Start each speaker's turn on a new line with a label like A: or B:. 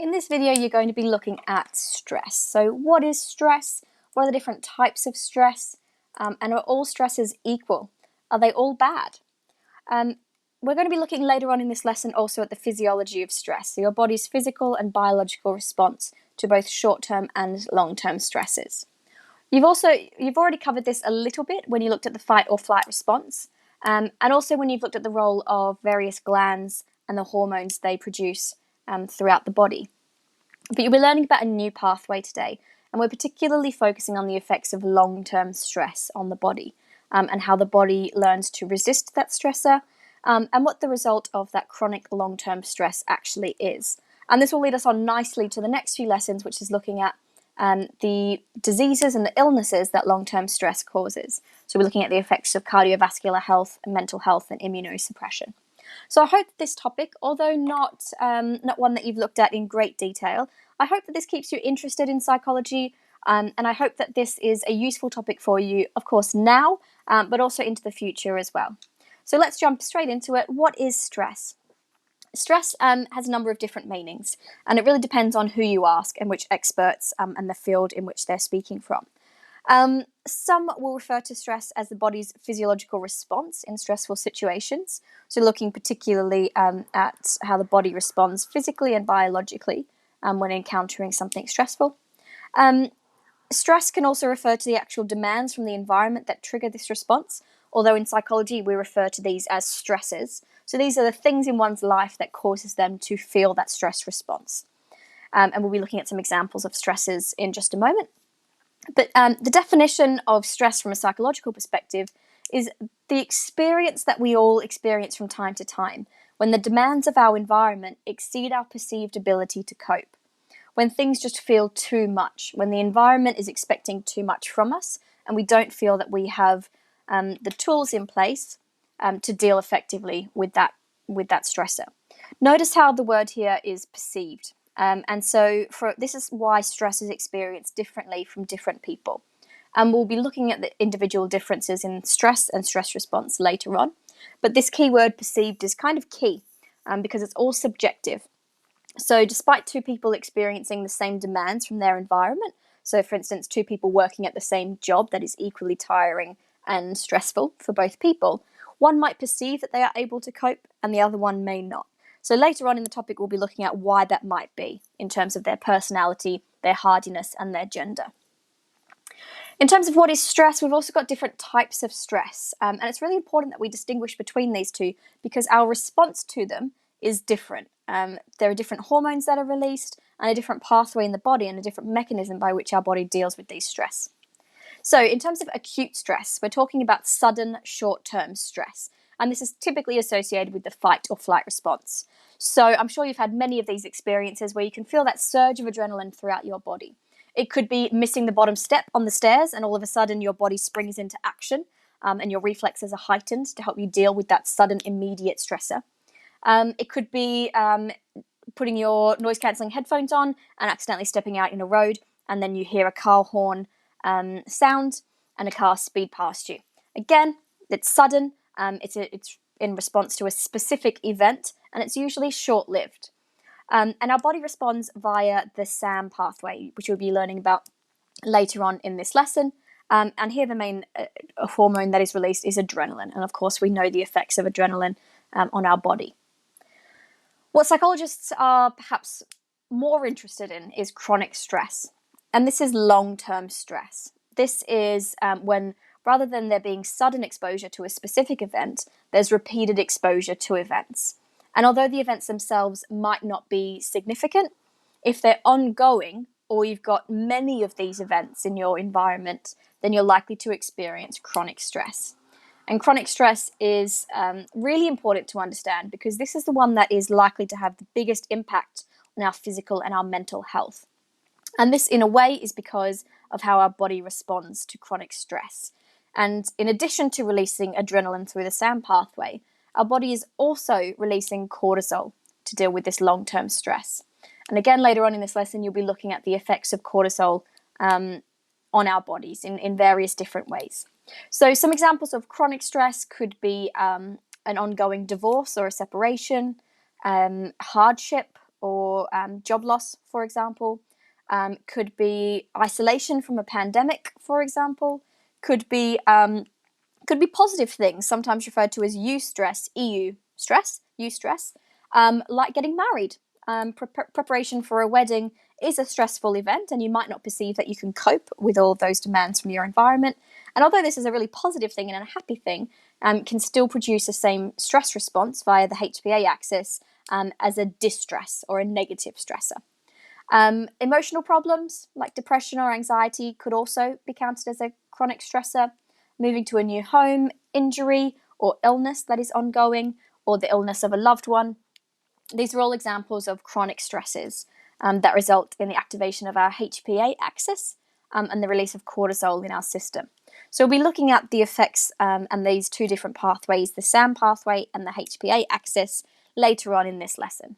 A: In this video, you're going to be looking at stress. So what is stress? What are the different types of stress? And are all stresses equal? Are they all bad? We're going to be looking later on in this lesson also at the physiology of stress, so your body's physical and biological response to both short-term and long-term stresses. You've already covered this a little bit when you looked at the fight or flight response, and also when you've looked at the role of various glands and the hormones they produce throughout the body. But you'll be learning about a new pathway today, and we're particularly focusing on the effects of long-term stress on the body, and how the body learns to resist that stressor, and what the result of that chronic long-term stress actually is. And this will lead us on nicely to the next few lessons, which is looking at the diseases and the illnesses that long-term stress causes. So we're looking at the effects of cardiovascular health, mental health, and immunosuppression. So I hope this topic, although not one that you've looked at in great detail, I hope that this keeps you interested in psychology, and I hope that this is a useful topic for you, of course, now, but also into the future as well. So let's jump straight into it. What is stress? Stress has a number of different meanings, and it really depends on who you ask and which experts and the field in which they're speaking from. Some will refer to stress as the body's physiological response in stressful situations, so looking particularly at how the body responds physically and biologically when encountering something stressful. Stress can also refer to the actual demands from the environment that trigger this response, although in psychology we refer to these as stresses. So these are the things in one's life that causes them to feel that stress response. And we'll be looking at some examples of stresses in just a moment. But the definition of stress from a psychological perspective is the experience that we all experience from time to time, when the demands of our environment exceed our perceived ability to cope. When things just feel too much, when the environment is expecting too much from us, and we don't feel that we have the tools in place to deal effectively with that stressor. Notice how the word here is perceived. And so this is why stress is experienced differently from different people. And we'll be looking at the individual differences in stress and stress response later on. But this key word perceived is kind of key because it's all subjective. So despite two people experiencing the same demands from their environment, so for instance, two people working at the same job that is equally tiring and stressful for both people, one might perceive that they are able to cope and the other one may not. So later on in the topic, we'll be looking at why that might be in terms of their personality, their hardiness, and their gender. In terms of what is stress, we've also got different types of stress, and it's really important that we distinguish between these two because our response to them is different. There are different hormones that are released and a different pathway in the body and a different mechanism by which our body deals with these stress. So in terms of acute stress, we're talking about sudden short-term stress, and this is typically associated with the fight or flight response. So I'm sure you've had many of these experiences where you can feel that surge of adrenaline throughout your body. It could be missing the bottom step on the stairs and all of a sudden your body springs into action and your reflexes are heightened to help you deal with that sudden immediate stressor. It could be putting your noise-cancelling headphones on and accidentally stepping out in a road, and then you hear a car horn sound and a car speed past you. Again, it's sudden, it's in response to a specific event, and it's usually short-lived. And our body responds via the SAM pathway, which we'll be learning about later on in this lesson. And here the main hormone that is released is adrenaline, and of course we know the effects of adrenaline on our body. What psychologists are perhaps more interested in is chronic stress, and this is long-term stress. This is when, rather than there being sudden exposure to a specific event, there's repeated exposure to events. And although the events themselves might not be significant, if they're ongoing or you've got many of these events in your environment, then you're likely to experience chronic stress. And chronic stress is really important to understand because this is the one that is likely to have the biggest impact on our physical and our mental health. And this, in a way, is because of how our body responds to chronic stress. And in addition to releasing adrenaline through the SAM pathway, our body is also releasing cortisol to deal with this long-term stress. And again, later on in this lesson, you'll be looking at the effects of cortisol on our bodies in various different ways. So some examples of chronic stress could be an ongoing divorce or a separation, hardship or job loss, for example. Could be isolation from a pandemic, for example. Could be positive things, sometimes referred to as eustress, eustress, like getting married. Preparation for a wedding is a stressful event, and you might not perceive that you can cope with all of those demands from your environment. And although this is a really positive thing and a happy thing, can still produce the same stress response via the HPA axis as a distress or a negative stressor. Emotional problems like depression or anxiety could also be counted as a chronic stressor. Moving to a new home, injury or illness that is ongoing, or the illness of a loved one. These are all examples of chronic stresses that result in the activation of our HPA axis and the release of cortisol in our system. So we'll be looking at the effects and these two different pathways, the SAM pathway and the HPA axis, later on in this lesson.